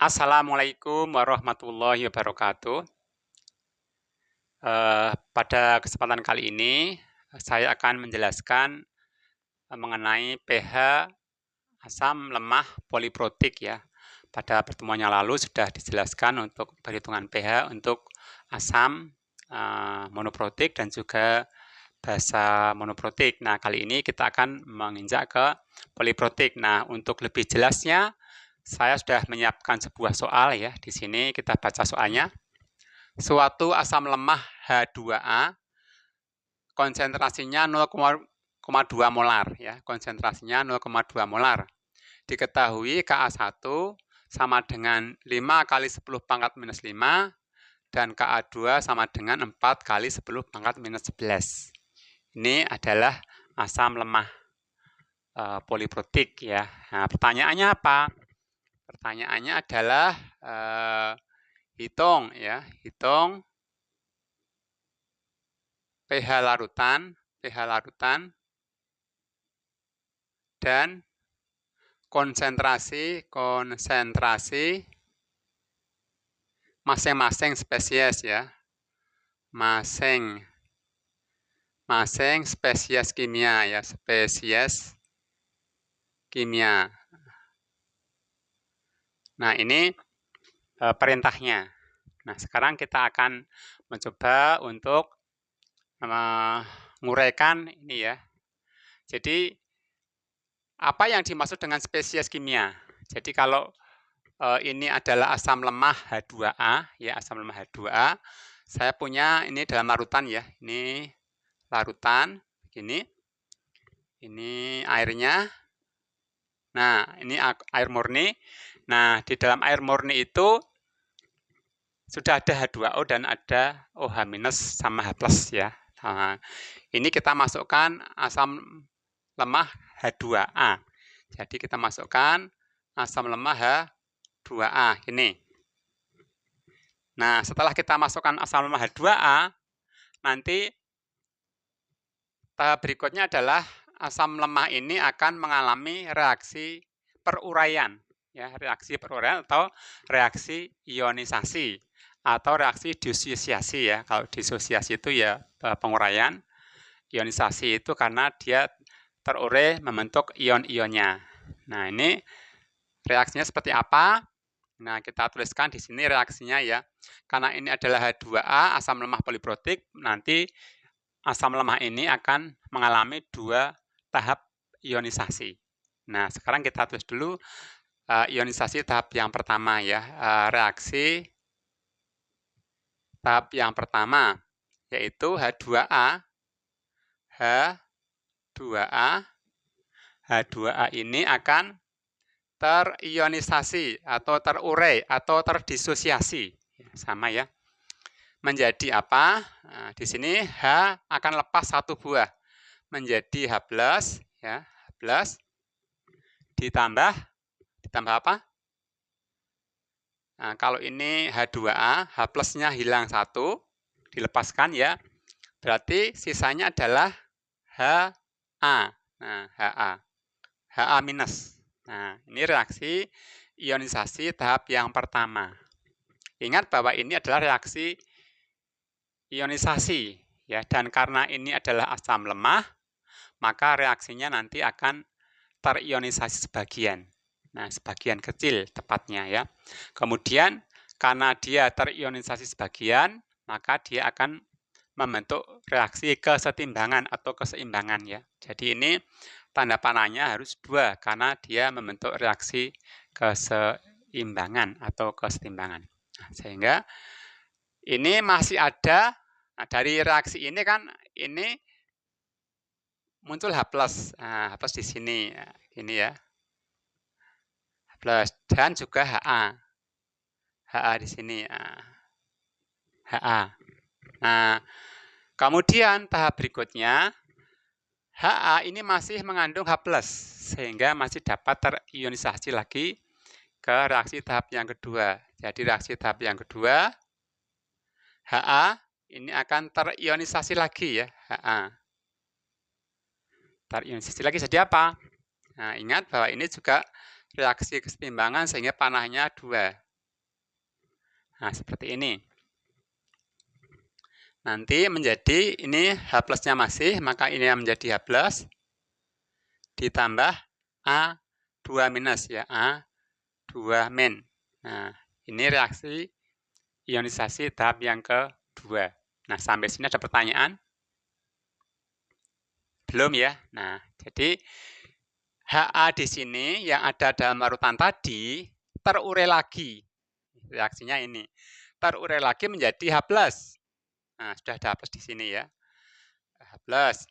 Assalamualaikum warahmatullahi wabarakatuh. Pada kesempatan kali ini, saya akan menjelaskan mengenai pH asam lemah poliprotik ya. Pada pertemuan yang lalu sudah dijelaskan untuk perhitungan pH untuk asam monoprotik dan juga basa monoprotik. Nah, kali ini kita akan menginjak ke poliprotik. Nah, untuk lebih jelasnya, saya sudah menyiapkan sebuah soal ya. Di sini kita baca soalnya. Suatu asam lemah H2A konsentrasinya 0,2 molar ya. Konsentrasinya 0,2 molar. Diketahui Ka1 sama dengan 5 kali 10 pangkat minus 5 dan Ka2 sama dengan 4 kali 10 pangkat minus 11. Ini adalah asam lemah poliprotik ya. Nah, pertanyaannya apa? Pertanyaannya adalah hitung pH larutan dan konsentrasi masing-masing spesies ya. Masing spesies kimia ya, spesies kimia. Nah, ini perintahnya. Nah, sekarang kita akan mencoba untuk menguraikan ini ya. Jadi, apa yang dimaksud dengan spesies kimia? Jadi, kalau ini adalah asam lemah H2A, ya asam lemah H2A, saya punya ini dalam larutan ya. Ini larutan, begini. Ini airnya. Nah, ini air murni. Nah, di dalam air murni itu sudah ada H2O dan ada OH- sama H+ ya. Nah, ini kita masukkan asam lemah H2A. Jadi kita masukkan asam lemah H2A ini. Nah, setelah kita masukkan asam lemah H2A, nanti tahap berikutnya adalah asam lemah ini akan mengalami reaksi peruraian ya, reaksi peruraian atau reaksi ionisasi atau reaksi disosiasi ya. Kalau disosiasi itu ya penguraian, ionisasi itu karena dia terurai membentuk ion-ionnya. Nah, ini reaksinya seperti apa? Nah, kita tuliskan di sini reaksinya ya. Karena ini adalah H2A, asam lemah poliprotik, nanti asam lemah ini akan mengalami 2 tahap ionisasi. Nah, sekarang kita tulis dulu ionisasi tahap yang pertama ya, reaksi tahap yang pertama, yaitu H2A. H2A ini akan terionisasi atau terurai atau terdisosiasi. Sama ya. Menjadi apa? Nah, di sini H akan lepas satu buah menjadi H+, ya, H+, ditambah apa? Nah, kalau ini H2A, H+-nya hilang satu, dilepaskan ya. Berarti sisanya adalah HA. Nah, HA-. Nah, ini reaksi ionisasi tahap yang pertama. Ingat bahwa ini adalah reaksi ionisasi ya, dan karena ini adalah asam lemah, maka reaksinya nanti akan terionisasi sebagian. Nah, sebagian kecil tepatnya ya. Kemudian karena dia terionisasi sebagian, maka dia akan membentuk reaksi kesetimbangan atau keseimbangan ya. Jadi ini tanda panahnya harus 2 karena dia membentuk reaksi keseimbangan atau kesetimbangan. Nah, sehingga ini masih ada. Nah, dari reaksi ini kan ini muncul H+. Nah, H+ di sini. Nah, ini ya. H+ dan juga HA. HA di sini. Nah, HA. Nah, kemudian tahap berikutnya HA ini masih mengandung H+, sehingga masih dapat terionisasi lagi ke reaksi tahap yang kedua. Jadi reaksi tahap yang kedua HA ini akan terionisasi lagi ya, HA. Terionisasi lagi jadi apa? Nah, ingat bahwa ini juga reaksi kesetimbangan sehingga panahnya 2. Nah, seperti ini. Nanti menjadi ini H plusnya masih, maka ini yang menjadi H plus ditambah A2 minus ya, A2 min. Nah, ini reaksi ionisasi tahap yang kedua. Nah, sampai sini ada pertanyaan? Belum ya? Nah, jadi Ha di sini yang ada dalam larutan tadi terurai lagi. Reaksinya ini. Terurai lagi menjadi H plus. Nah, sudah ada H plus di sini ya. H plus.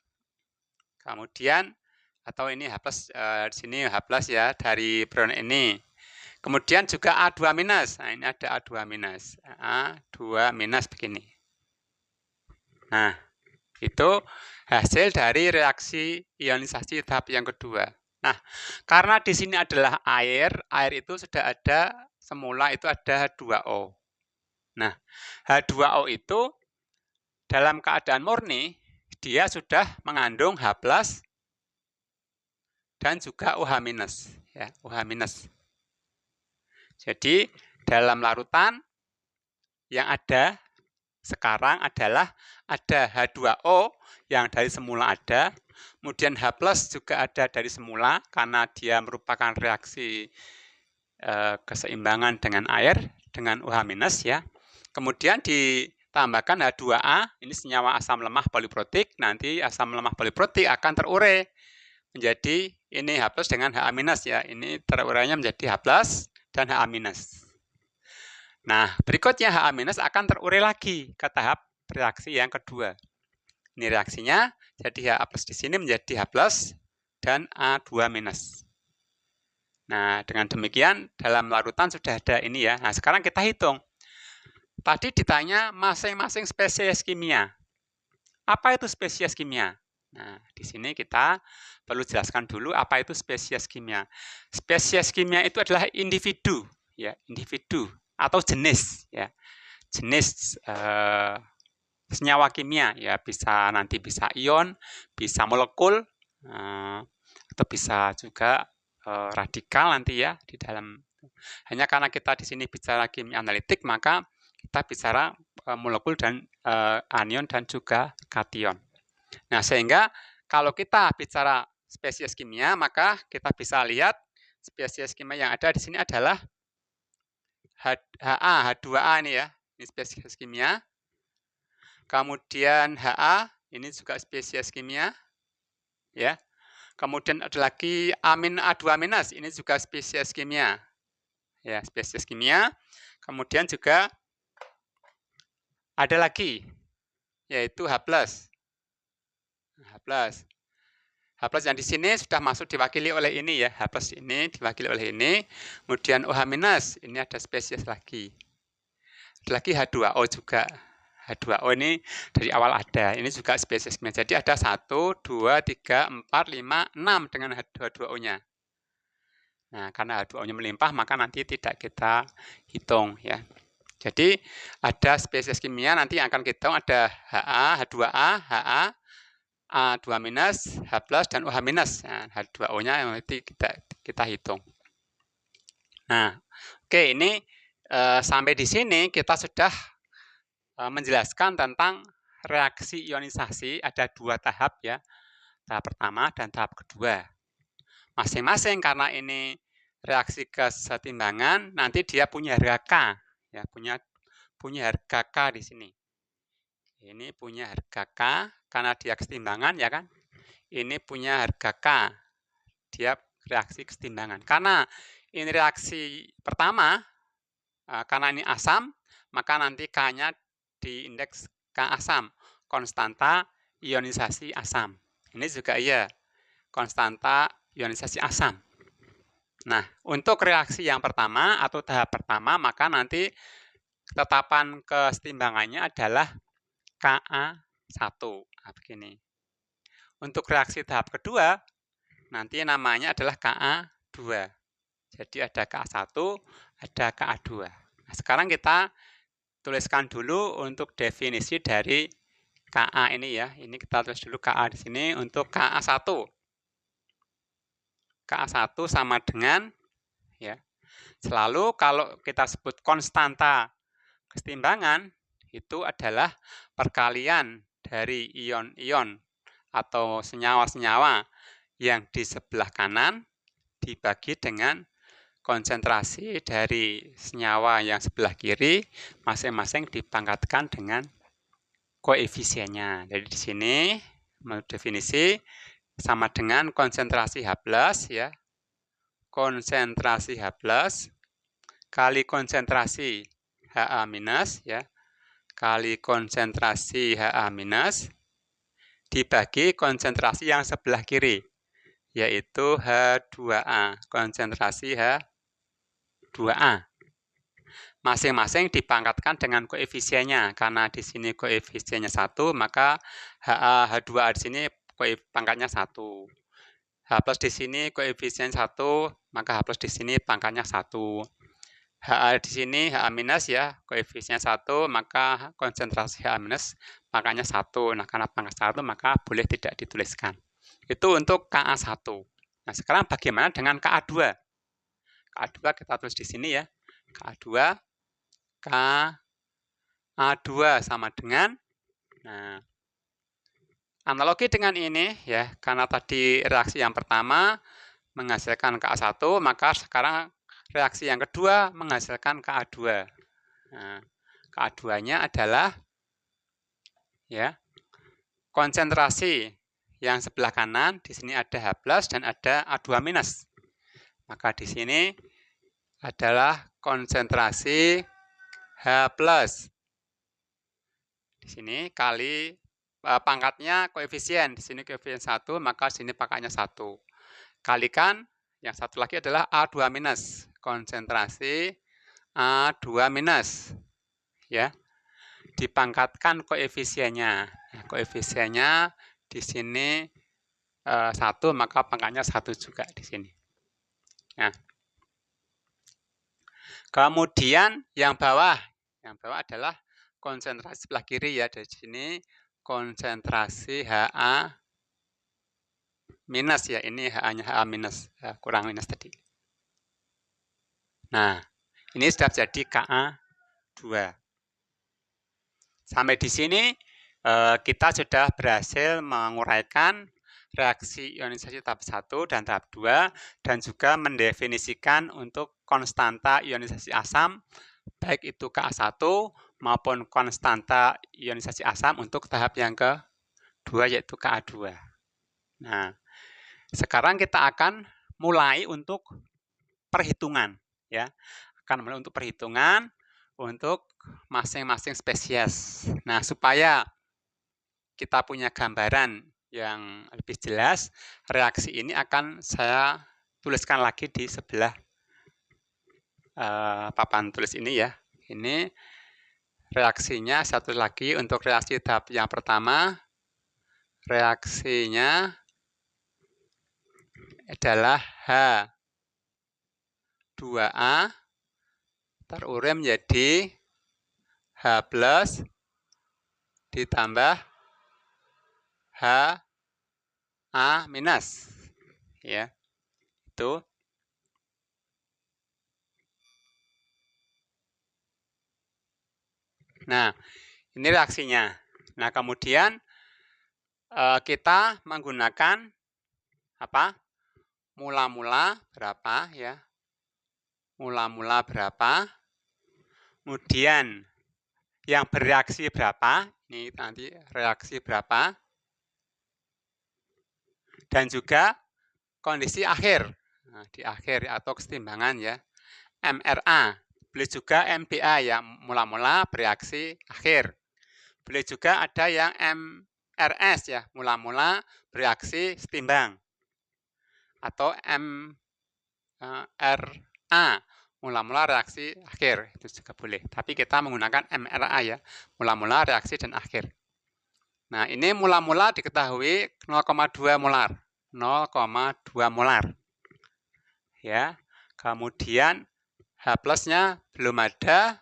Kemudian atau ini H plus di sini H plus ya dari periode ini. Kemudian juga A2 minus. Nah, ini ada A2 minus. A2 minus begini. Nah, itu hasil dari reaksi ionisasi tahap yang kedua. Nah, karena di sini adalah air itu sudah ada semula itu ada H2O. Nah, H2O itu dalam keadaan murni dia sudah mengandung H plus dan juga OH-, ya, OH-. Jadi, dalam larutan yang ada sekarang adalah ada H2O yang dari semula ada, kemudian H plus juga ada dari semula karena dia merupakan reaksi keseimbangan dengan air dengan OH- ya. Kemudian ditambahkan H2A, ini senyawa asam lemah poliprotik, nanti asam lemah poliprotik akan terurai menjadi ini H plus dengan Ha- ya. Ini terurainya menjadi H plus dan Ha-. Nah, berikutnya Ha- akan terurai lagi ke tahap reaksi yang kedua. Ini reaksinya, jadi Ha plus di sini menjadi H plus dan A2-. Nah, dengan demikian dalam larutan sudah ada ini ya. Nah, sekarang kita hitung. Tadi ditanya masing-masing spesies kimia. Apa itu spesies kimia? Nah, di sini kita perlu jelaskan dulu apa itu spesies kimia. Spesies kimia itu adalah individu, ya, individu atau jenis, ya, jenis senyawa kimia, ya, nanti bisa ion, bisa molekul, atau bisa juga radikal nanti ya di dalam. Hanya karena kita di sini bicara kimia analitik, maka kita bicara molekul dan anion dan juga kation. Nah, sehingga kalau kita bicara spesies kimia, maka kita bisa lihat spesies kimia yang ada di sini adalah H2A ini ya, ini spesies kimia. Kemudian Ha, ini juga spesies kimia, ya. Kemudian ada lagi amin A2-, ini juga spesies kimia, ya, spesies kimia. Kemudian juga ada lagi, yaitu H plus. H plus yang di sini sudah masuk diwakili oleh ini ya, H plus ini diwakili oleh ini. Kemudian OH-, ini ada spesies lagi. Ada lagi H2O juga. H2O ini dari awal ada, ini juga spesies kimia. Jadi ada 1, 2, 3, 4, 5, 6 dengan H2O-nya. Nah, karena H2O-nya melimpah, maka nanti tidak kita hitung ya. Jadi ada spesies kimia nanti yang akan kita hitung ada Ha, H2A, Ha, A2-, H plus dan OH-. Nah, H2O-nya yang nanti kita hitung. Nah, oke, ini sampai di sini kita sudah menjelaskan tentang reaksi ionisasi. Ada 2 tahap ya, tahap pertama dan tahap kedua. Masing-masing karena ini reaksi kesetimbangan, nanti dia punya harga K, ya, punya harga K di sini. Ini punya harga K karena dia kesetimbangan ya kan. Ini punya harga K, dia reaksi kesetimbangan. Karena ini reaksi pertama, karena ini asam, maka nanti K-nya di indeks K asam, konstanta ionisasi asam. Ini juga iya, konstanta ionisasi asam. Nah, untuk reaksi yang pertama atau tahap pertama, maka nanti ketetapan kesetimbangannya adalah Ka1. Nah, begini. Untuk reaksi tahap kedua, nanti namanya adalah Ka2. Jadi ada Ka1, ada Ka2. Nah, sekarang kita tuliskan dulu untuk definisi dari Ka ini ya. Ini kita tulis dulu Ka di sini untuk Ka1. Ka1 sama dengan ya. Selalu kalau kita sebut konstanta Kesetimbangan itu adalah perkalian dari ion-ion atau senyawa-senyawa yang di sebelah kanan dibagi dengan konsentrasi dari senyawa yang sebelah kiri, masing-masing dipangkatkan dengan koefisiennya. Jadi di sini menurut definisi sama dengan konsentrasi H+, ya. Konsentrasi H+ kali konsentrasi Ha- ya. Kali konsentrasi Ha- dibagi konsentrasi yang sebelah kiri, yaitu H2A, konsentrasi H2A. Masing-masing dipangkatkan dengan koefisiennya, karena di sini koefisiennya 1, maka H2A di sini pangkatnya 1. H plus di sini koefisien 1, maka H plus di sini pangkatnya 1. Ha di sini Ha minus ya, koefisien 1, maka konsentrasi Ha minus pangkatnya 1. Nah, karena pangkat 1 maka boleh tidak dituliskan. Itu untuk Ka1. Nah, sekarang bagaimana dengan Ka2? Ka2 kita tulis di sini ya. Ka2 sama dengan, nah, analogi dengan ini ya, karena tadi reaksi yang pertama menghasilkan Ka1, maka sekarang reaksi yang kedua menghasilkan Ka2. Nah, Ka2-nya adalah ya konsentrasi yang sebelah kanan, di sini ada H+ dan ada A2-. Maka di sini adalah konsentrasi H+. Di sini kali pangkatnya koefisien, di sini koefisien 1, maka di sini pangkatnya 1. Kalikan yang satu lagi adalah A2-, konsentrasi A2-, ya. Dipangkatkan koefisiennya. Nah, koefisiennya di sini 1, maka pangkatnya 1 juga di sini. Nah, kemudian yang bawah adalah konsentrasi sebelah kiri ya, dari sini konsentrasi Ha minus ya, ini Ha-nya Ha minus, kurang minus tadi. Nah, ini sudah jadi Ka2. Sampai di sini kita sudah berhasil menguraikan reaksi ionisasi tahap 1 dan tahap 2 dan juga mendefinisikan untuk konstanta ionisasi asam baik itu Ka1 maupun konstanta ionisasi asam untuk tahap yang kedua yaitu Ka2. Nah, sekarang kita akan mulai untuk perhitungan ya. Akan mulai untuk perhitungan untuk masing-masing spesies. Nah, supaya kita punya gambaran yang lebih jelas, reaksi ini akan saya tuliskan lagi di sebelah papan tulis ini ya. Ini reaksinya satu lagi untuk reaksi tahap yang pertama. Reaksinya adalah H2A terurai menjadi H+ ditambah Ha minus ya. Itu. Nah, ini reaksinya. Nah, kemudian kita menggunakan apa? Mula-mula berapa ya? Mula-mula berapa? Kemudian yang bereaksi berapa? Ini nanti reaksi berapa? Dan juga kondisi akhir. Nah, di akhir atau kesetimbangan ya. MRA. Boleh juga MBA ya, mula-mula bereaksi akhir. Boleh juga ada yang MRS ya, mula-mula bereaksi setimbang. Atau MRA, mula-mula reaksi akhir, itu juga boleh. Tapi kita menggunakan MRA ya, mula-mula reaksi dan akhir. Nah, ini mula-mula diketahui 0,2 molar. 0,2 molar. Ya. Kemudian H+-nya belum ada,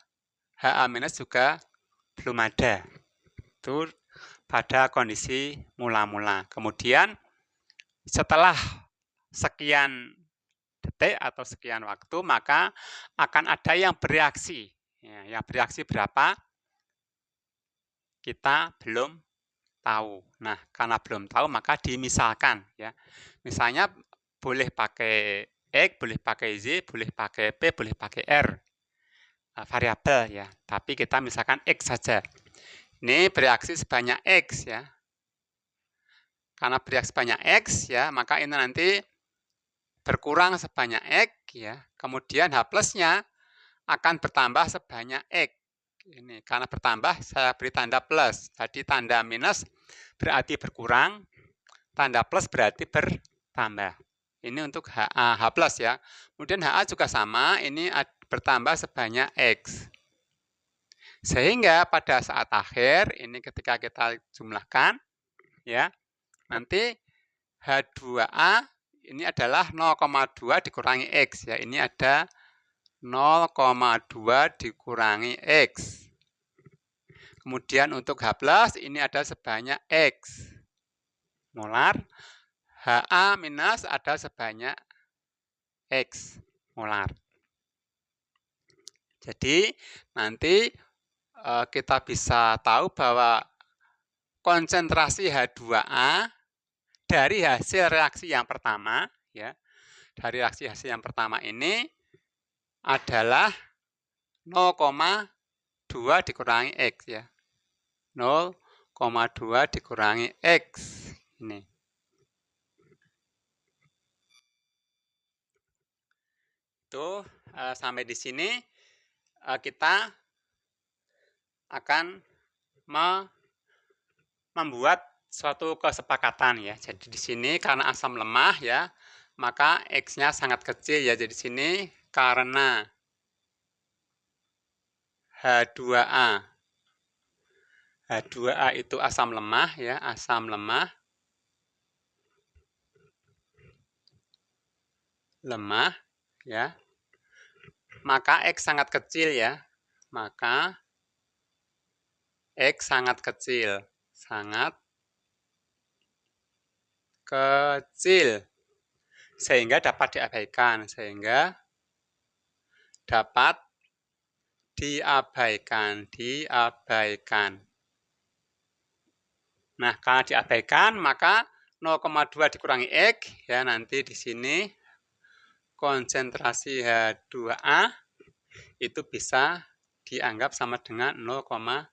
Ha- juga belum ada. Itu pada kondisi mula-mula. Kemudian setelah sekian detik atau sekian waktu, maka akan ada yang bereaksi. Ya, yang bereaksi berapa? Kita belum tahu. Nah, karena belum tahu maka dimisalkan ya. Misalnya boleh pakai X, boleh pakai Z, boleh pakai P, boleh pakai R. Variabel ya. Tapi kita misalkan X saja. Ini bereaksi sebanyak X ya. Karena bereaksi sebanyak X ya, maka ini nanti berkurang sebanyak X ya. Kemudian H plusnya akan bertambah sebanyak X. Ini karena bertambah saya beri tanda plus. Jadi tanda minus berarti berkurang, tanda plus berarti bertambah. Ini untuk H plus ya. Kemudian HA juga sama, ini bertambah sebanyak X. Sehingga pada saat akhir ini ketika kita jumlahkan ya, nanti H2A ini adalah 0,2 dikurangi X ya. Ini ada 0,2 dikurangi X. Kemudian untuk H plus ini ada sebanyak X molar. HA minus ada sebanyak X molar. Jadi nanti kita bisa tahu bahwa konsentrasi H2A dari hasil reaksi yang pertama ya, dari reaksi hasil yang pertama ini adalah 0,2 dikurangi X ya. 0,2 dikurangi X ini. Itu sampai di sini kita akan membuat suatu kesepakatan ya. Jadi di sini karena asam lemah ya, maka X-nya sangat kecil ya. Jadi di sini karena H2A. H2A itu asam lemah ya, asam lemah. Lemah ya. Maka X sangat kecil ya. Maka X sangat kecil. Sangat kecil. Sehingga dapat diabaikan. Sehingga dapat diabaikan. Diabaikan. Nah, karena diabaikan, maka 0,2 dikurangi X, ya nanti di sini konsentrasi H2A itu bisa dianggap sama dengan 0,2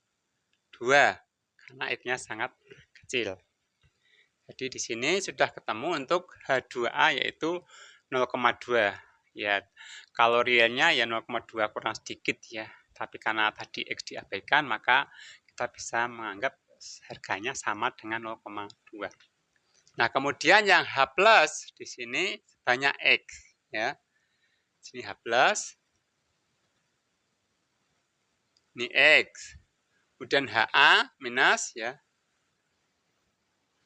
karena X-nya sangat kecil. Jadi di sini sudah ketemu untuk H2A yaitu 0,2. Ya, kalau realnya ya 0,2 kurang sedikit ya. Tapi karena tadi X diabaikan, maka kita bisa menganggap harganya sama dengan 0,2. Nah, kemudian yang H plus di sini banyak X ya. Sini H plus. Ini X. Kemudian HA minus ya.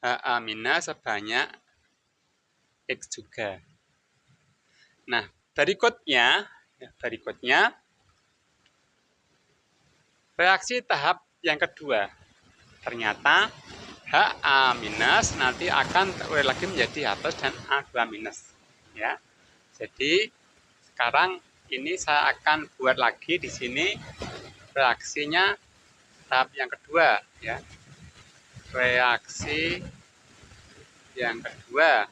HA minus sebanyak X juga. Nah, berikutnya reaksi tahap yang kedua. Ternyata HA minus nanti akan terurai lagi menjadi H plus dan A2 minus. Ya. Jadi sekarang ini saya akan buat lagi di sini reaksinya tahap yang kedua ya. Reaksi yang kedua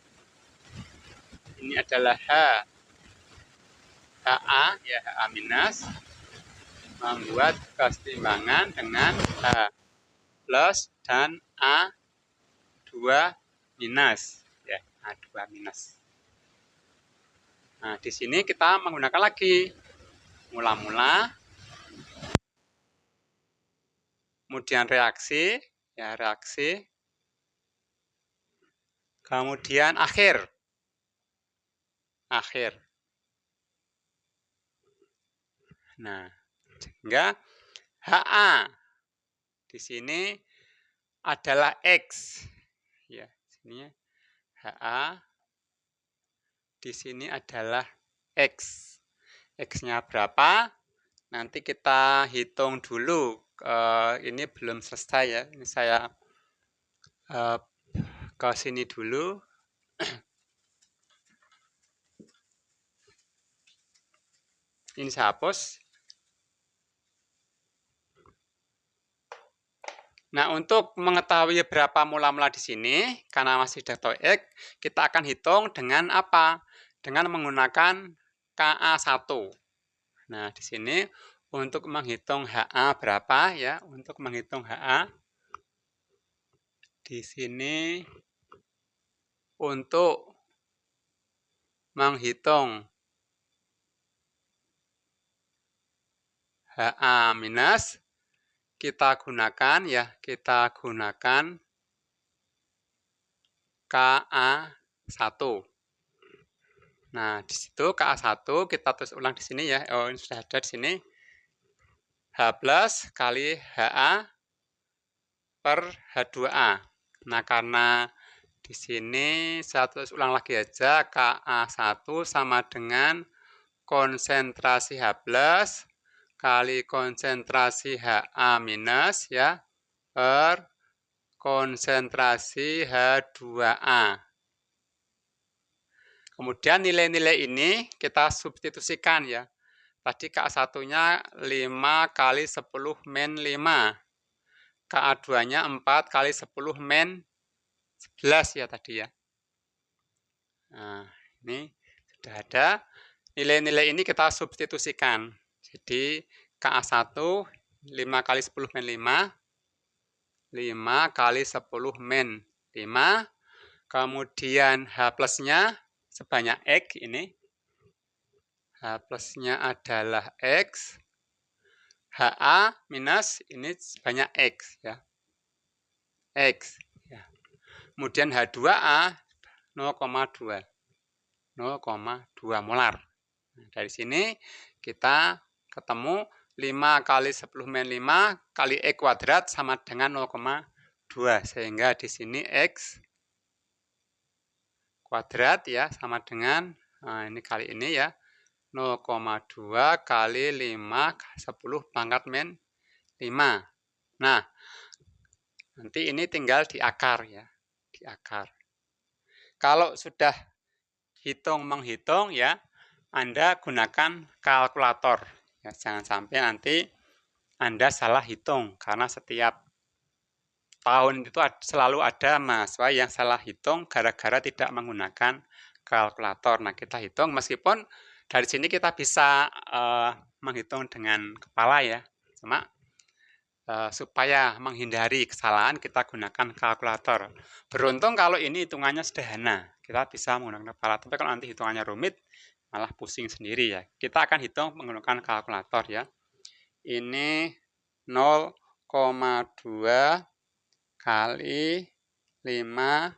ini adalah HA ya, HA minus membuat keseimbangan dengan H plus dan A2 minus ya, A2 minus. Nah, di sini kita menggunakan lagi mula-mula, kemudian reaksi ya, reaksi, kemudian akhir. Nah, sehingga HA di sini adalah X. Ya, sini HA di sini adalah X. X-nya berapa? Nanti kita hitung dulu. Ini belum selesai ya. Ini saya ke sini dulu. Ini saya hapus. Nah, untuk mengetahui berapa mula-mula di sini, karena masih data X, kita akan hitung dengan apa? Dengan menggunakan KA1. Nah, di sini untuk menghitung HA berapa ya? Untuk menghitung HA di sini untuk menghitung HA minus kita gunakan KA1. Nah, di situ KA1 kita tulis ulang di sini ya. Oh, ini sudah ada di sini. H plus kali HA per H2A. Nah, karena di sini saya tulis ulang lagi aja, KA1 sama dengan konsentrasi H plus kali konsentrasi HA minus ya per konsentrasi H2A. Kemudian nilai-nilai ini kita substitusikan ya. Tadi KA1-nya 5 kali 10 min 5. KA2-nya 4 kali 10 min 11 ya tadi ya. Nah, ini sudah ada. Nilai-nilai ini kita substitusikan. Jadi KA1 5 kali 10 min 5. 5 kali 10 min 5. Kemudian H plusnya sebanyak X ini. H plusnya adalah X. HA minus ini sebanyak X ya. X ya. Kemudian H2A 0,2. 0,2 molar. Nah, dari sini kita ketemu 5 kali 10 min 5 kali X kuadrat sama dengan 0,2. Sehingga di sini X kuadrat ya sama dengan, nah ini kali ini ya, 0,2 kali 5 10 pangkat min 5. Nah, nanti ini tinggal diakar ya, diakar. Kalau sudah menghitung ya, Anda gunakan kalkulator. Ya, jangan sampai nanti Anda salah hitung, karena setiap tahun itu selalu ada mahasiswa yang salah hitung gara-gara tidak menggunakan kalkulator. Nah, kita hitung meskipun dari sini kita bisa menghitung dengan kepala ya, cuma supaya menghindari kesalahan kita gunakan kalkulator. Beruntung kalau ini hitungannya sederhana, kita bisa menggunakan kepala. Tapi kalau nanti hitungannya rumit, malah pusing sendiri ya. Kita akan hitung menggunakan kalkulator ya. Ini 0,2 kali 5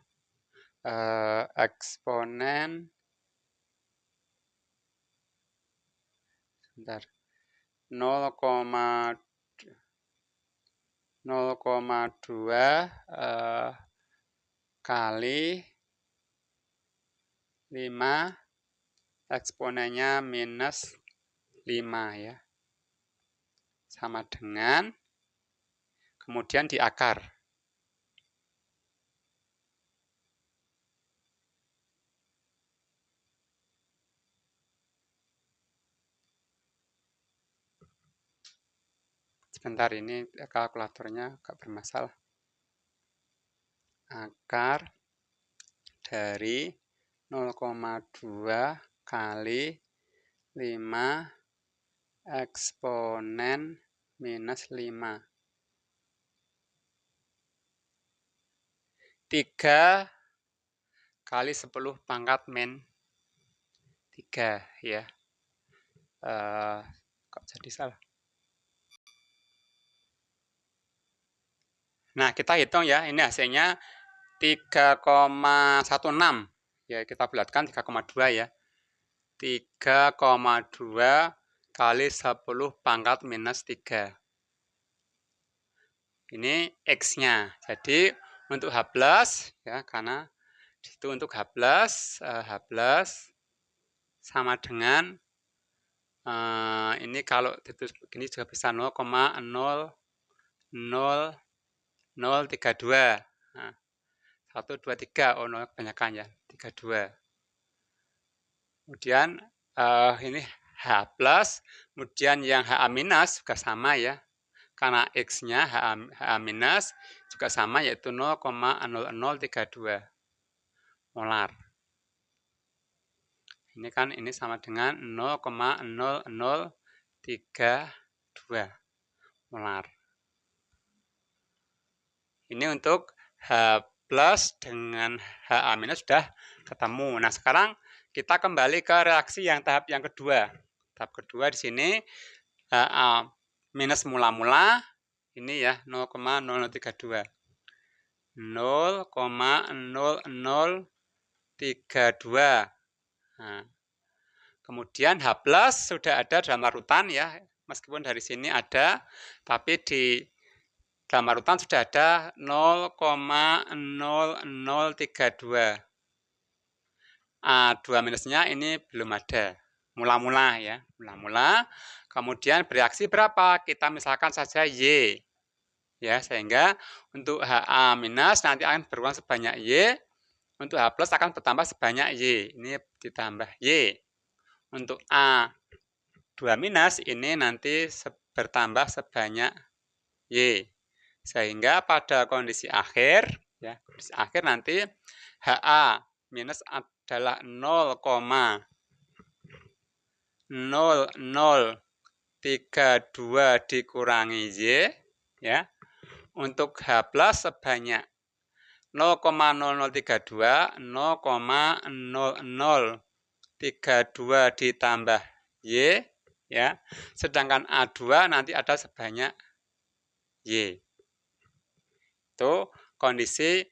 eksponen sebentar 0,2 kali 5 eksponennya minus 5 ya. Sama dengan, kemudian diakar. Sebentar, ini kalkulatornya agak bermasalah. Akar dari 0,2 kali 5 eksponen minus 5. 3 kali 10 pangkat min 3 ya. Kok jadi salah? Nah, kita hitung ya, ini hasilnya 3,16. Ya, kita bulatkan 3,2 ya. 3,2 kali 10 pangkat minus 3. Ini X-nya. Jadi, untuk H plus, ya, karena itu untuk H plus sama dengan, ini kalau ditulis begini juga bisa 0,00032. Nah, 1, 2, 3, oh 0 kebanyakan ya, 32. Kemudian ini H plus, kemudian yang HA minus juga sama ya. karena X-nya Ha minus juga sama, yaitu 0,0032 molar. Ini kan ini sama dengan 0,0032 molar. Ini untuk H plus dengan Ha minus sudah ketemu. Nah, sekarang kita kembali ke reaksi yang tahap yang kedua. Tahap kedua di sini Ha minus mula-mula ini ya 0,0032. 0,0032. Nah, kemudian H plus sudah ada dalam larutan ya, meskipun dari sini ada, tapi di dalam larutan sudah ada 0,0032. A2 minusnya ini belum ada. Mula-mula ya, mula-mula. Kemudian bereaksi berapa? Kita misalkan saja Y. Ya, sehingga untuk Ha minus nanti akan berulang sebanyak Y. Untuk H plus akan bertambah sebanyak Y. Ini ditambah Y. Untuk A2 minus ini nanti bertambah sebanyak Y. Sehingga pada kondisi akhir, ya, kondisi akhir nanti Ha minus adalah 0,0032 dikurangi Y, ya. Untuk H plus sebanyak 0,0032, 0,0032 ditambah Y, ya. Sedangkan A2 nanti ada sebanyak Y. Itu kondisi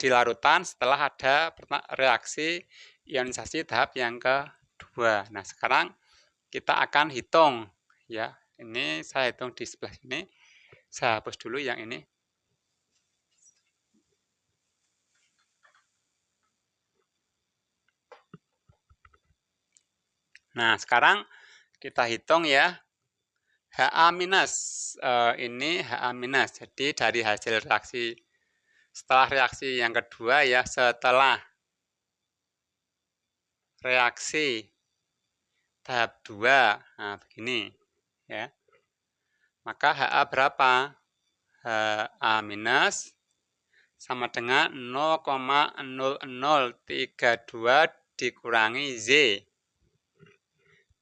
di larutan setelah ada reaksi ionisasi tahap yang kedua. Nah, sekarang kita akan hitung ya. Ini saya hitung di sebelah sini. Saya hapus dulu yang ini. Nah, sekarang kita hitung ya. Ha minus ini Ha minus. Jadi dari hasil reaksi setelah reaksi yang kedua ya, setelah reaksi tahap 2. Nah, begini ya. Maka Ha berapa? Ha minus sama dengan 0,0032 dikurangi Z.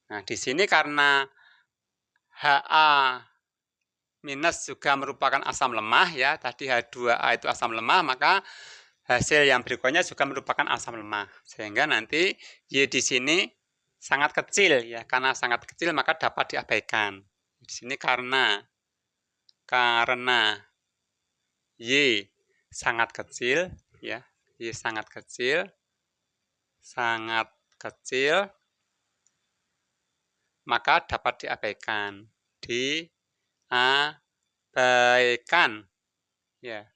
Nah, di sini karena Ha minus juga merupakan asam lemah ya, tadi H2A itu asam lemah, maka hasil yang berikutnya juga merupakan asam lemah. Sehingga nanti Y di sini sangat kecil ya, karena sangat kecil maka dapat diabaikan. Di sini karena Y sangat kecil ya, Y sangat kecil, maka dapat diabaikan. Diabaikan ya.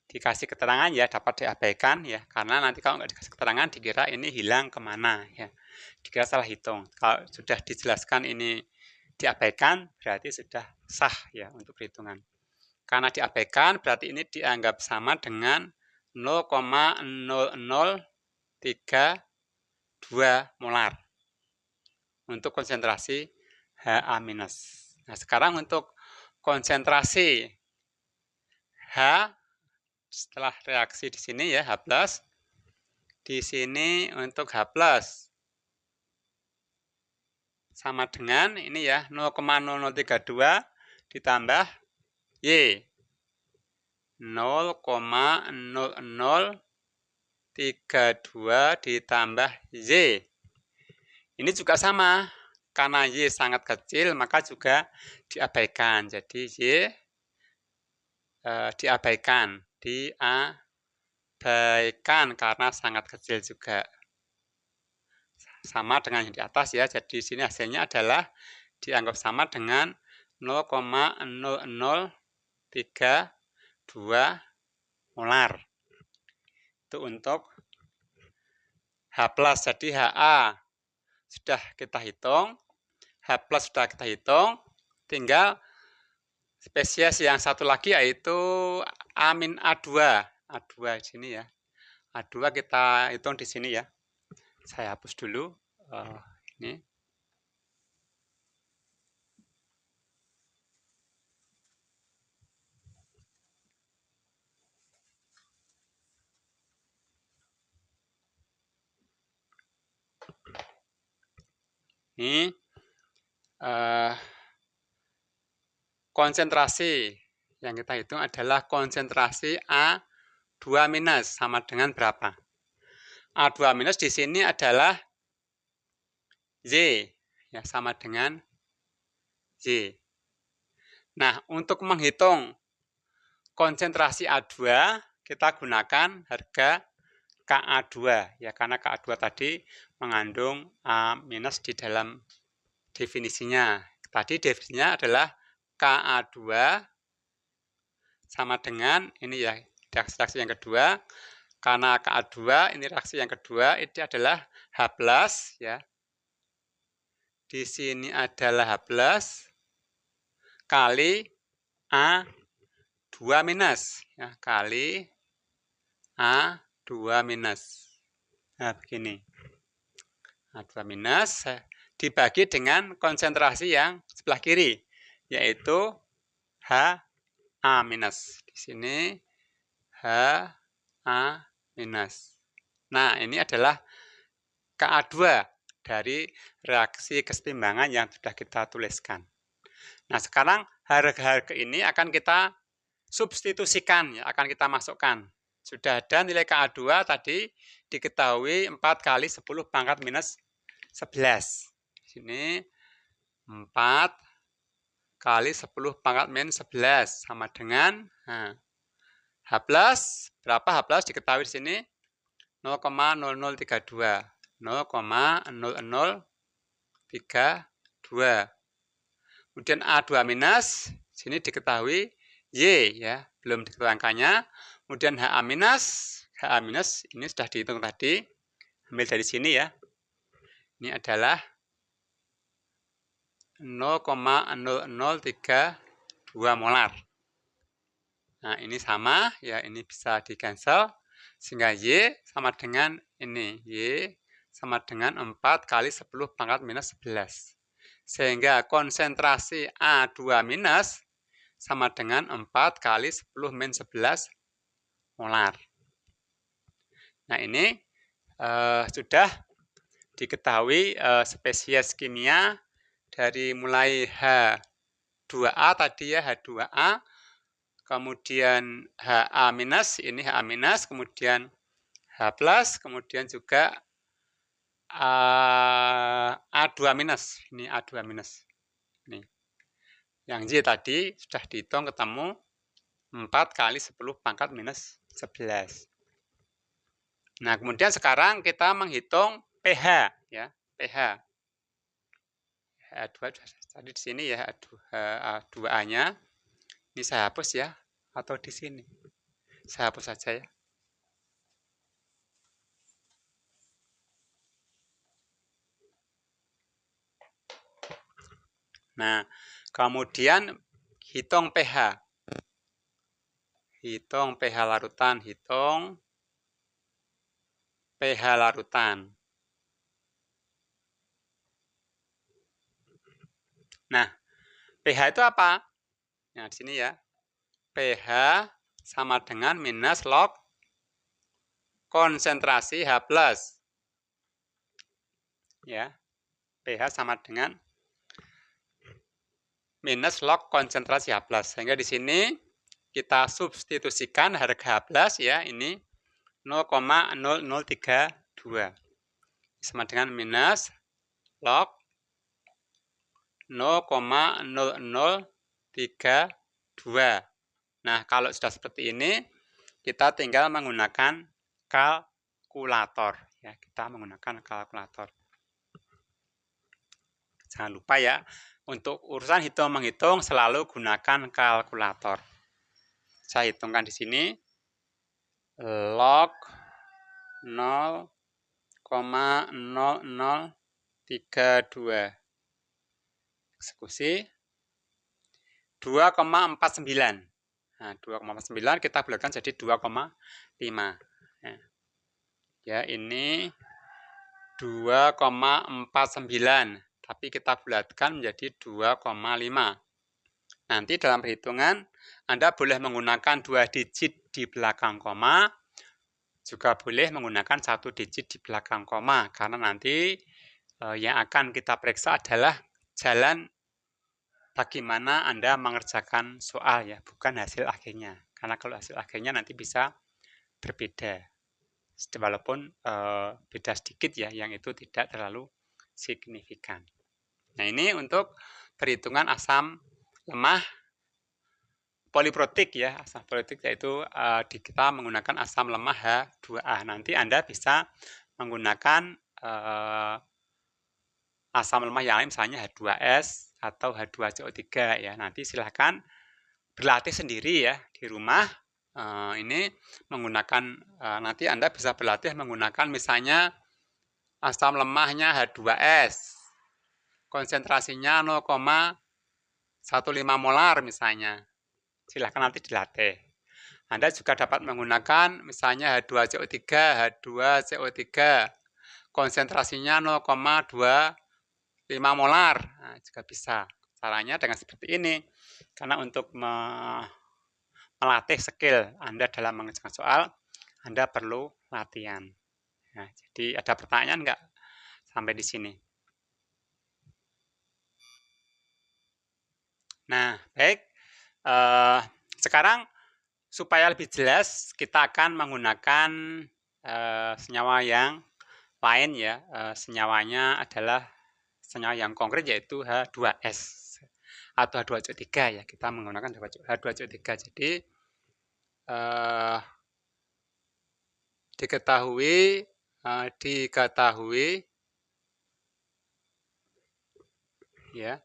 Dikasih keterangan ya dapat diabaikan ya, karena nanti kalau nggak dikasih keterangan dikira ini hilang kemana ya, dikira salah hitung. Kalau sudah dijelaskan ini diabaikan berarti sudah sah ya untuk perhitungan. Karena diabaikan berarti ini dianggap sama dengan 0,0032 molar untuk konsentrasi Ha minus. Nah, sekarang untuk konsentrasi H setelah reaksi di sini ya, H plus. Di sini untuk H plus sama dengan ini ya, 0,0032 ditambah Y. 0,0032 ditambah Y. Ini juga sama. Karena Y sangat kecil, maka juga diabaikan. Jadi Y diabaikan. Diabaikan karena sangat kecil juga. Sama dengan yang di atas ya. Jadi di sini hasilnya adalah dianggap sama dengan 0,0032 molar. Itu untuk H plus. Jadi Ha sudah kita hitung, H plus sudah kita hitung, tinggal spesies yang satu lagi yaitu amin A2. A2 di sini ya. A2 kita hitung di sini ya. Saya hapus dulu ini. Ini konsentrasi yang kita hitung adalah konsentrasi A2 minus sama dengan berapa? A2 minus di sini adalah Y, ya sama dengan Y. Nah, untuk menghitung konsentrasi A2, kita gunakan harga Ka2, ya karena Ka2 tadi mengandung A minus di dalam definisinya. Tadi definisinya adalah Ka2 sama dengan, ini ya, reaksi yang kedua, karena Ka2, ini reaksi yang kedua, itu adalah H+, ya. Di sini adalah H+, kali A2 minus, ya, kali A2 minus. Nah, begini. A2 minus dibagi dengan konsentrasi yang sebelah kiri, yaitu Ha minus. Di sini Ha minus. Nah, ini adalah Ka2 dari reaksi kesetimbangan yang sudah kita tuliskan. Nah, sekarang harga-harga ini akan kita substitusikan, ya, akan kita masukkan. Sudah ada nilai Ka2 tadi diketahui 4 kali 10 pangkat minus 11. Di sini 4 kali 10 pangkat minus 11 sama dengan H+, berapa H+ diketahui di sini? 0,0032. 0,0032. Kemudian A2 minus, sini diketahui Y, ya, belum diketahui angkanya. Kemudian HA minus ini sudah dihitung tadi, ambil dari sini ya. Ini adalah 0,0032 molar. Nah, ini sama, ya, ini bisa di-cancel, sehingga Y sama dengan ini, Y sama dengan 4 kali 10 pangkat minus 11. Sehingga konsentrasi A2 minus sama dengan 4 kali 10 min 11 molar. Nah, ini sudah diketahui spesies kimia dari mulai H2A tadi ya, H2A, kemudian HA minus, ini HA minus, kemudian H+, kemudian juga A2 minus, ini A2 minus. Ini. Yang Y tadi sudah dihitung ketemu 4 kali 10 pangkat minus 11. Nah, kemudian sekarang kita menghitung pH, ya, pH. H2 tadi di sini ya, H2A-nya. Ini saya hapus ya, atau di sini. Saya hapus saja ya. Nah, kemudian hitung pH. Hitung pH larutan, hitung pH larutan. Nah, pH itu apa? Nah, di sini ya. pH sama dengan minus log konsentrasi H+. Ya. pH sama dengan minus log konsentrasi H+. Sehingga di sini kita substitusikan harga H+, ya, ini 0,0032 sama dengan minus log 0,0032. Nah, kalau sudah seperti ini, kita tinggal menggunakan kalkulator. Ya, kita menggunakan kalkulator. Jangan lupa ya, untuk urusan hitung-menghitung selalu gunakan kalkulator. Saya hitungkan di sini log 0,0032. Eksekusi 2,49. Nah, 2,49 kita bulatkan jadi 2,5. Ya, ini 2,49. Tapi kita bulatkan menjadi 2,5. Nanti dalam perhitungan, Anda boleh menggunakan 2 digit di belakang koma, juga boleh menggunakan 1 digit di belakang koma, karena nanti yang akan kita periksa adalah jalan bagaimana Anda mengerjakan soal ya, bukan hasil akhirnya. Karena kalau hasil akhirnya nanti bisa berbeda. Walaupun beda sedikit ya, yang itu tidak terlalu signifikan. Nah, ini untuk perhitungan asam lemah poliprotik ya. Asam poliprotik yaitu kita menggunakan asam lemah H2A. Nanti Anda bisa menggunakan asam lemah yang lain, misalnya H2S atau H2CO3 ya. Nanti silahkan berlatih sendiri ya di rumah. Ini menggunakan, nanti Anda bisa berlatih menggunakan misalnya asam lemahnya H2S, konsentrasinya 0,15 molar misalnya. Silahkan nanti dilatih. Anda juga dapat menggunakan misalnya H2CO3, konsentrasinya 0,25 molar. Nah, juga bisa. Caranya dengan seperti ini. Karena untuk melatih skill Anda dalam mengerjakan soal, Anda perlu latihan. Nah, jadi ada pertanyaan nggak sampai di sini? Nah, baik. Sekarang supaya lebih jelas, kita akan menggunakan senyawa yang lain ya. Senyawanya adalah senyawa yang konkret yaitu H2S atau H2CO3 ya. Kita menggunakan H2CO3. Jadi diketahui ya,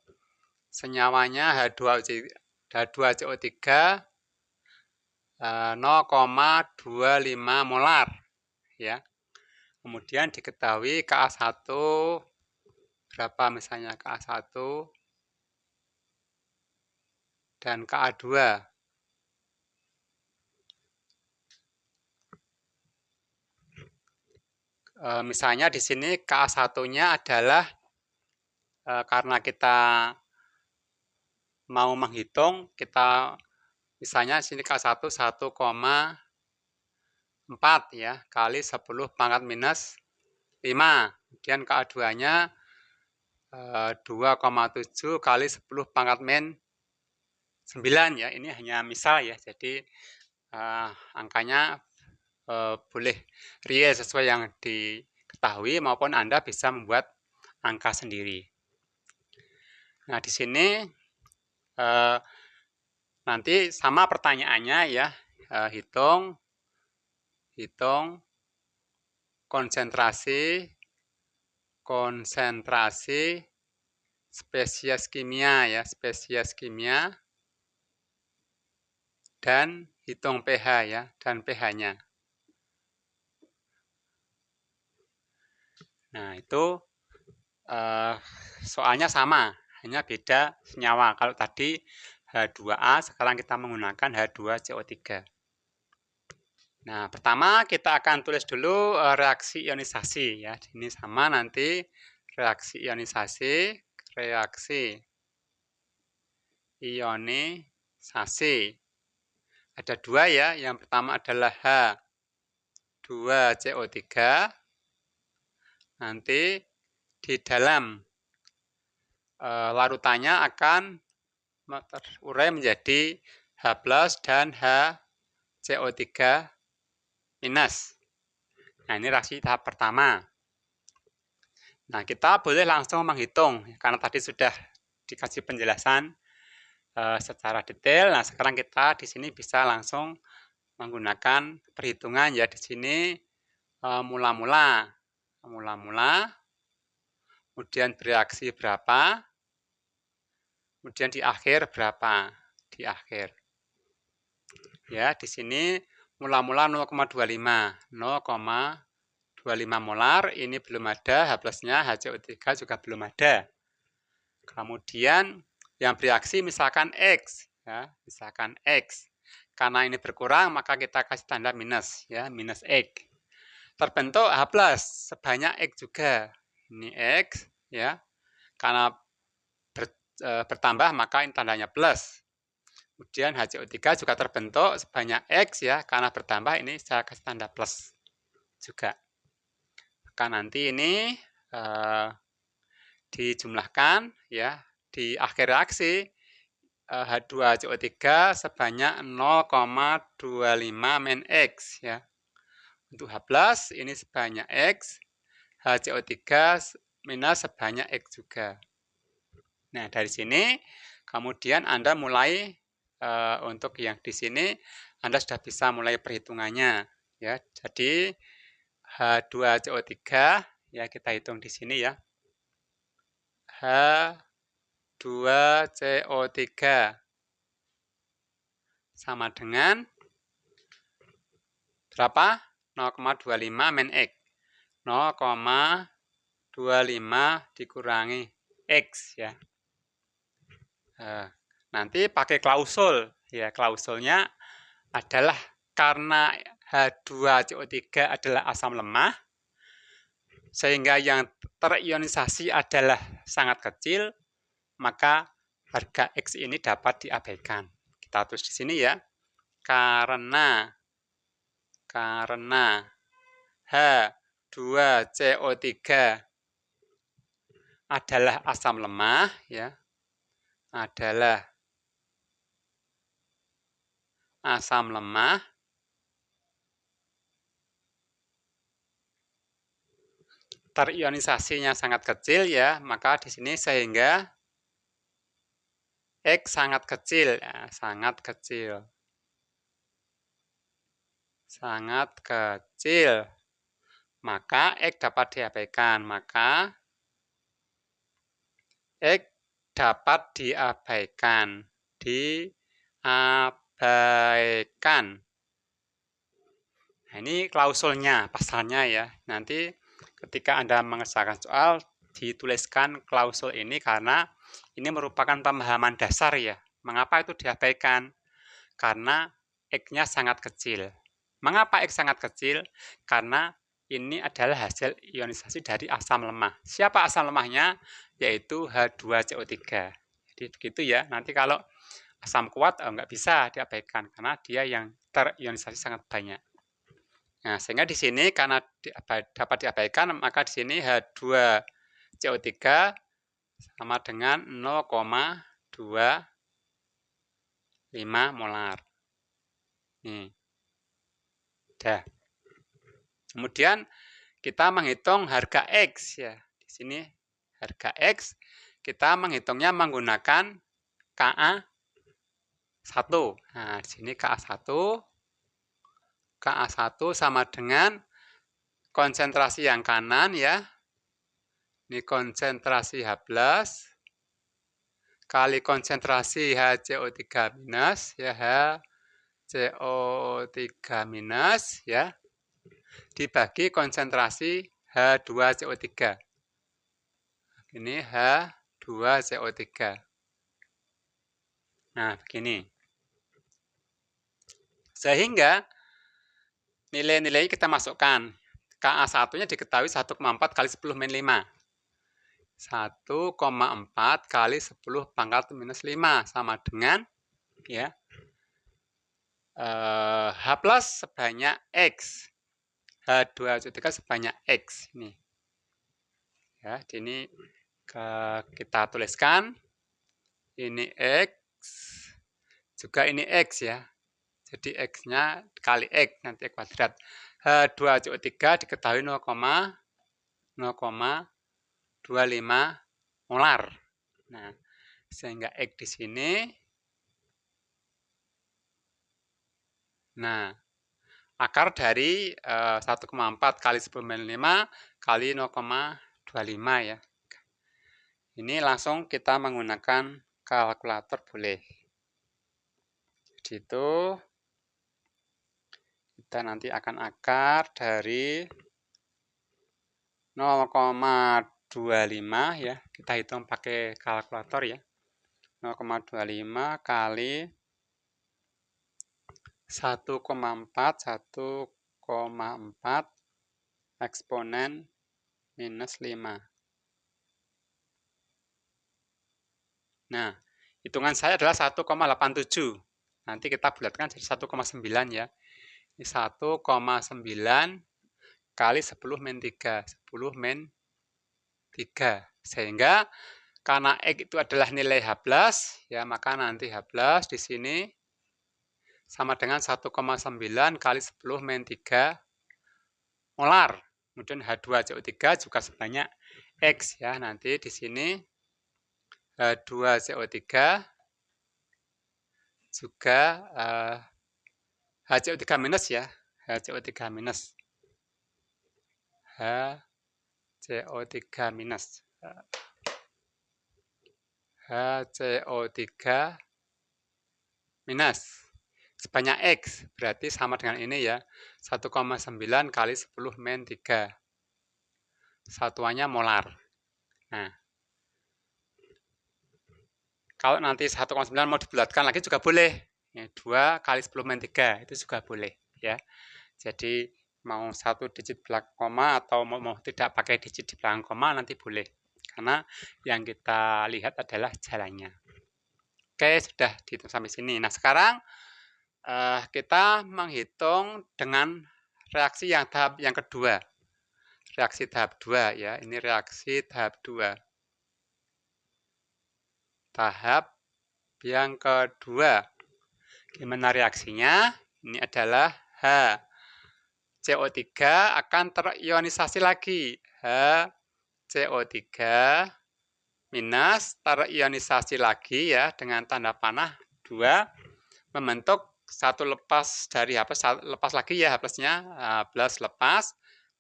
senyawanya H2CO3 0,25 molar ya. Kemudian diketahui Ka1 berapa, misalnya Ka1 dan Ka2. Misalnya di sini Ka1-nya adalah karena kita mau menghitung, kita misalnya sini Ka1 1,4 ya kali 10 pangkat minus 5. Kemudian Ka2-nya 2,7 kali 10 pangkat min 9 ya. Ini hanya misal ya. Jadi angkanya boleh real sesuai yang diketahui maupun Anda bisa membuat angka sendiri. Nah, di sini nanti sama pertanyaannya ya, hitung konsentrasi spesies kimia ya, spesies kimia, dan hitung pH ya, dan pH-nya. Nah, itu soalnya sama, hanya beda senyawa. Kalau tadi H2A, sekarang kita menggunakan H2CO3. Nah, pertama kita akan tulis dulu reaksi ionisasi ya. Ini sama nanti reaksi ionisasi. Ada dua ya. Yang pertama adalah H2CO3. Nanti di dalam larutannya akan terurai menjadi H+ dan HCO3 minus. Nah, ini reaksi tahap pertama. Nah, kita boleh langsung menghitung karena tadi sudah dikasih penjelasan secara detail. Nah, sekarang kita di sini bisa langsung menggunakan perhitungan ya. Di sini mula-mula, kemudian bereaksi berapa, kemudian di akhir berapa, di akhir. Ya, di sini mula-mula 0,25 molar, ini belum ada, H+-nya, HCO3 juga belum ada. Kemudian yang bereaksi misalkan X, ya, misalkan X. Karena ini berkurang, maka kita kasih tanda minus, ya, minus X. Terbentuk H+, sebanyak X juga. Ini X, ya. Karena bertambah, maka ini tandanya plus. Kemudian HCO3 juga terbentuk sebanyak X ya, karena bertambah ini saya kasih tanda plus juga. Maka nanti ini dijumlahkan ya di akhir reaksi H2CO3 sebanyak 0,25 min X ya. Untuk H+ ini sebanyak X, HCO3 minus sebanyak X juga. Nah, dari sini kemudian Anda mulai untuk yang di sini Anda sudah bisa mulai perhitungannya ya. Jadi H2CO3 ya kita hitung di sini ya. H2CO3 sama dengan berapa? 0,25 min X. 0,25 dikurangi X ya. Nanti pakai klausul ya. Klausulnya adalah karena H2CO3 adalah asam lemah sehingga yang terionisasi adalah sangat kecil, maka harga X ini dapat diabaikan. Kita tulis di sini ya. Karena H2CO3 adalah asam lemah ya. Adalah asam lemah terionisasinya sangat kecil ya, maka di sini sehingga X sangat kecil ya, sangat kecil. Sangat kecil. Maka X dapat diabaikan, maka X dapat diabaikan. Diabaikan. Nah, ini klausulnya, pasalnya ya. Nanti ketika Anda mengerjakan soal, dituliskan klausul ini karena ini merupakan pemahaman dasar ya. Mengapa itu diabaikan? Karena X-nya sangat kecil. Mengapa X sangat kecil? Karena ini adalah hasil ionisasi dari asam lemah. Siapa asam lemahnya? Yaitu H2CO3. Jadi begitu ya. Nanti kalau asam kuat nggak bisa diabaikan karena dia yang terionisasi sangat banyak. Nah, sehingga di sini karena dapat diabaikan, maka di sini H2CO3 sama dengan 0,25 molar. Nih. Dah. Kemudian kita menghitung harga X ya. Di sini harga X kita menghitungnya menggunakan Ka1. Nah, di sini Ka1 sama dengan konsentrasi yang kanan ya. Ini konsentrasi H+ kali konsentrasi HCO3 minus ya, HCO3 minus ya, dibagi konsentrasi H2CO3. Ini H2CO3. Nah, begini. Sehingga nilai-nilai kita masukkan. Ka1-nya diketahui 1,4 kali 10 min 5. 1,4 kali 10 pangkat minus 5 sama dengan ya H+ sebanyak X. H2CO3 sebanyak X ini. Ya, ini kita tuliskan ini X juga ini X ya. Jadi X-nya kali X nanti kuadrat. H2CO3 diketahui 0,25 molar. Nah, sehingga X di sini. Nah, akar dari 1,4 kali 10 min 5 kali 0,25 ya. Ini langsung kita menggunakan kalkulator boleh. Jadi itu kita nanti akan akar dari 0,25 ya. Kita hitung pakai kalkulator ya. 0,25 kali 1,4 eksponen minus 5. Nah, hitungan saya adalah 1,87. Nanti kita bulatkan jadi 1,9 ya. Ini 1,9 kali 10 min 3. 10 min 3 Sehingga karena X itu adalah nilai H+, ya maka nanti H+ di sini sama dengan 1,9 kali 10 min 3 molar. Kemudian H2CO3 juga sebanyak X ya. Nanti di sini H2CO3 juga HCO3 minus ya. HCO3 minus. HCO3 minus. HCO3 minus. Sebanyak X, berarti sama dengan ini ya. 1,9 kali 10 min 3. Satuannya molar. Nah, kalau nanti 1,9 mau dibulatkan lagi juga boleh. Ya, 2 kali 10 min 3 itu juga boleh ya. Jadi mau satu digit belakang koma atau mau tidak pakai digit di belakang koma nanti boleh. Karena yang kita lihat adalah jalannya. Oke, sudah dihitung sampai sini. Nah, sekarang kita menghitung dengan reaksi yang tahap yang kedua. Reaksi tahap 2 ya. Ini reaksi tahap 2. Tahap yang kedua. Gimana reaksinya? Ini adalah HCO3 akan terionisasi lagi. HCO3 minus terionisasi lagi ya dengan tanda panah 2 membentuk satu lepas dari H+, lepas lagi ya H+-nya, H+ lepas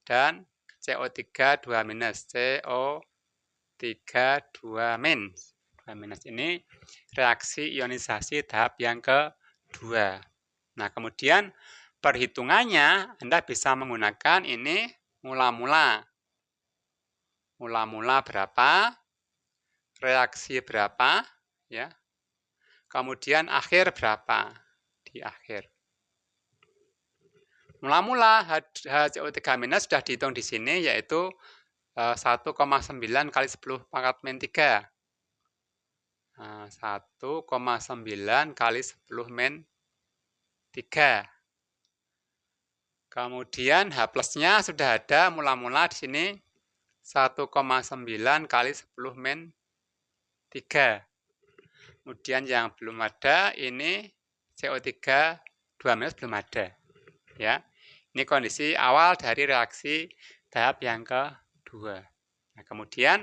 dan CO3 2 minus, CO3 2 minus. 2 minus ini reaksi ionisasi tahap yang kedua. Nah, kemudian perhitungannya Anda bisa menggunakan ini mula-mula. Mula-mula berapa? Reaksi berapa? Ya. Kemudian akhir berapa? Di akhir. Mula-mula HCO3 minus sudah dihitung di sini yaitu 1,9 kali 10 pangkat min 3. 1,9 kali 10 min 3. Kemudian H+-nya sudah ada mula-mula di sini 1,9 kali 10 min 3. Kemudian yang belum ada ini CO3 2 minus belum ada. Ya. Ini kondisi awal dari reaksi tahap yang kedua. Nah, kemudian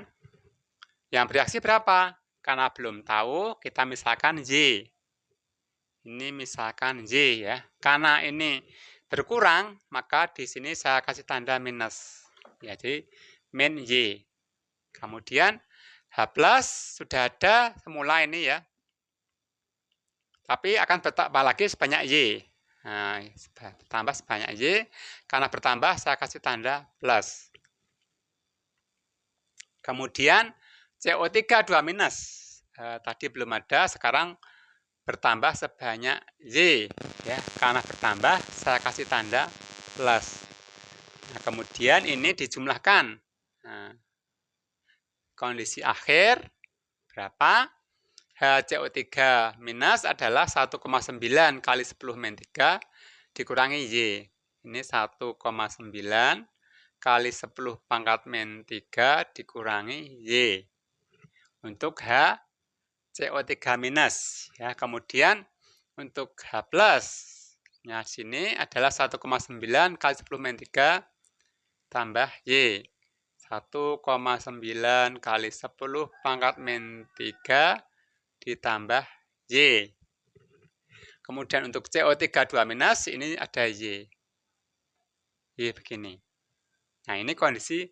yang bereaksi berapa? Karena belum tahu, kita misalkan Y. Ini misalkan Y ya. Karena ini berkurang, maka di sini saya kasih tanda minus. Ya, jadi min Y. Kemudian H+ sudah ada semula ini ya. Tapi akan bertambah lagi sebanyak Y. Nah, bertambah sebanyak Y. Karena bertambah, saya kasih tanda plus. Kemudian CO3 2 minus. Tadi belum ada, sekarang bertambah sebanyak Y. Ya, karena bertambah, saya kasih tanda plus. Nah, kemudian ini dijumlahkan. Nah, kondisi akhir berapa? HCO3 minus adalah 1,9 kali 10 min 3 dikurangi Y. Ini 1,9 kali 10 pangkat min 3 dikurangi Y. Untuk HCO3 minus. Ya, kemudian untuk H+, nya sini adalah 1,9 kali 10 min 3 tambah Y. 1,9 kali 10 pangkat min 3 ditambah Y. Kemudian untuk CO3 2 minus ini ada Y. Y begini. Nah, ini kondisi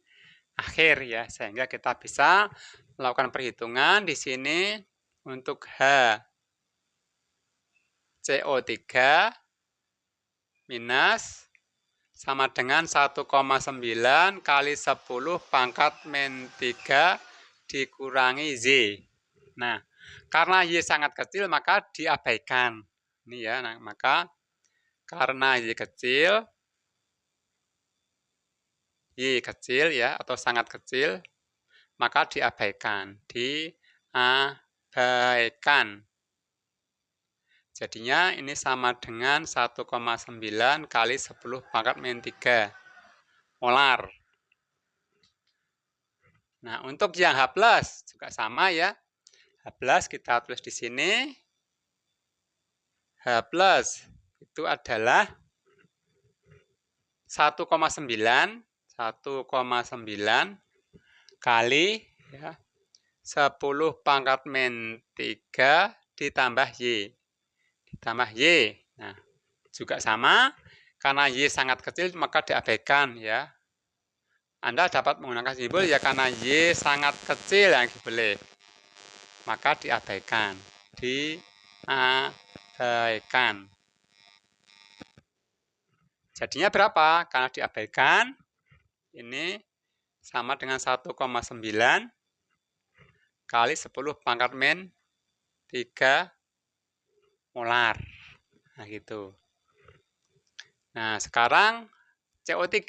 akhir ya, sehingga kita bisa melakukan perhitungan di sini untuk HCO3 minus sama dengan 1,9 kali 10 pangkat min 3 dikurangi Y. Nah, karena Y sangat kecil maka diabaikan. Ini ya, nah, maka karena Y kecil ya atau sangat kecil, maka diabaikan. Jadinya ini sama dengan 1,9 kali 10 pangkat min 3 molar. Nah, untuk yang H+ juga sama ya. H+ kita tulis di sini. H+ itu adalah 1,9 kali ya, 10 pangkat min 3 ditambah Y. Ditambah Y. Nah, juga sama. Karena Y sangat kecil maka diabaikan ya. Anda dapat menggunakan simbol ya karena Y sangat kecil yang dibeli. Maka diabaikan. Diabaikan. Jadinya berapa? Karena diabaikan, ini sama dengan 1,9 kali 10 pangkat min 3 molar. Nah, gitu. Nah, sekarang CO3.